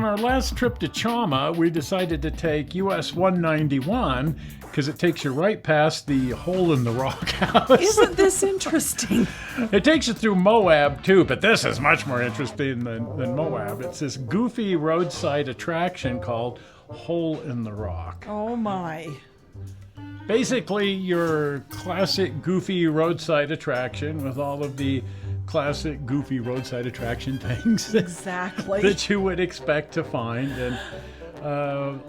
on our last trip to Chama, we decided to take US 191 because it takes you right past the hole in the rock house. Isn't this interesting? It takes you through Moab too, but this is much more interesting than Moab. It's this goofy roadside attraction called Hole in the Rock. Oh my. Basically, your classic goofy roadside attraction with all of the classic goofy roadside attraction things Exactly. that you would expect to find, and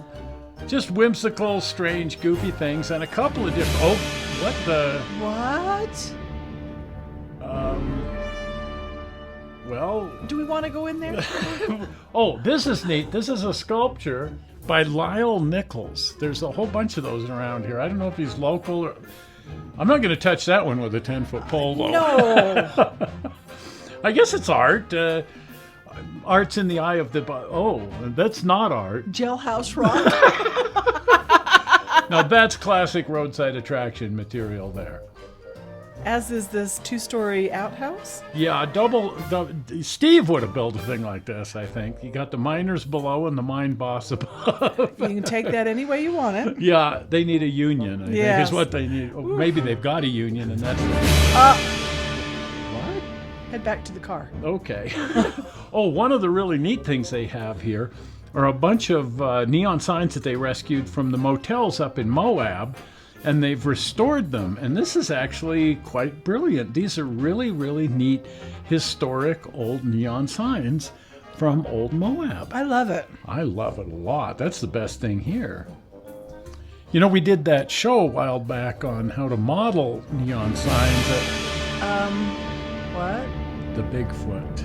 just whimsical, strange, goofy things, and a couple of different. Oh, what the? What? Well, Do we want to go in there? oh, this is neat. This is a sculpture by Lyle Nichols. There's a whole bunch of those around here. I don't know if he's local or. I'm not going to touch that one with a 10-foot pole, though. No. I guess it's art. Art's in the eye of the... Oh, that's not art. Jailhouse Rock. Now, that's classic roadside attraction material there. As is this 2-story outhouse. Yeah, Steve would have built a thing like this, I think. You got the miners below and the mine boss above. You can take that any way you want it. Yeah, they need a union, I think, Yes. is what they need. Oh, maybe they've got a union, and that's... What? Head back to the car. Okay. Oh, one of the really neat things they have here are a bunch of neon signs that they rescued from the motels up in Moab, and they've restored them. And this is actually quite brilliant. These are really, really neat, historic old neon signs from old Moab. I love it. I love it a lot. That's the best thing here. You know, we did that show a while back on how to model neon signs at What? the Bigfoot.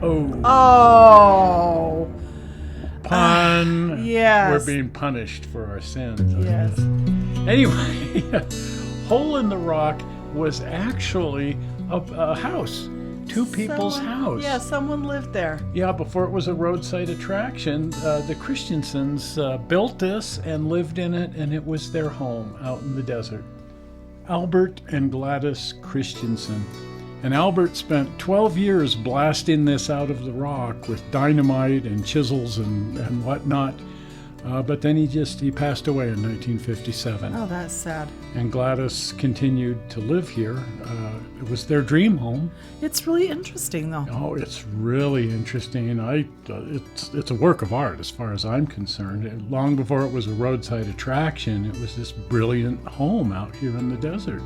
Oh. Oh. Pun. Yes. We're being punished for our sins. Yes. Anyway, Hole in the Rock was actually a house. Two people's house. Yeah, someone lived there. Yeah, before it was a roadside attraction, the Christensens built this and lived in it, and it was their home out in the desert. Albert and Gladys Christensen. And Albert spent 12 years blasting this out of the rock with dynamite and chisels and whatnot. But then he passed away in 1957. Oh, that's sad. And Gladys continued to live here. It was their dream home. It's really interesting, though. Oh, it's really interesting. It's a work of art as far as I'm concerned. Long before it was a roadside attraction, it was this brilliant home out here in the desert.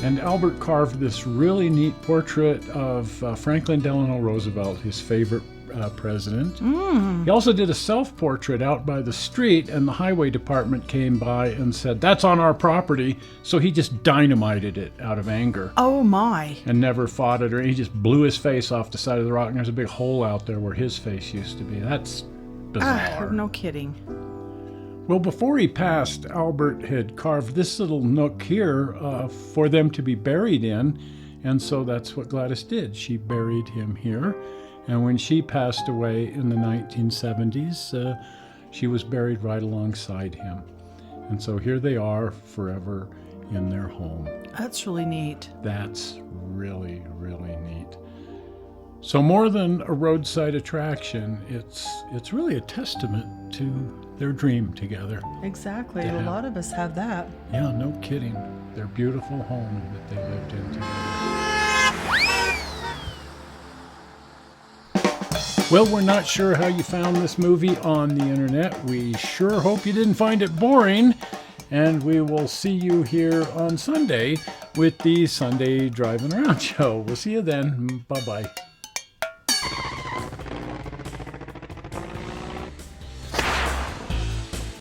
And Albert carved this really neat portrait of Franklin Delano Roosevelt, his favorite president. He also did a self-portrait out by the street, and the highway department came by and said, "That's on our property." So he just dynamited it out of anger. Oh, my. And never fought it, or he just blew his face off the side of the rock, and there's a big hole out there where his face used to be. That's bizarre. No kidding. Well, before he passed, Albert had carved this little nook here for them to be buried in, and so that's what Gladys did. She buried him here, and when she passed away in the 1970s, she was buried right alongside him. And so here they are forever in their home. That's really neat. That's really, really neat. So more than a roadside attraction, it's really a testament to their dream together. Exactly. Yeah. A lot of us have that. Yeah, no kidding. Their beautiful home that they lived in together. Well, we're not sure how you found this movie on the internet. We sure hope you didn't find it boring. And we will see you here on Sunday with the Sunday Driving Around show. We'll see you then. Bye-bye.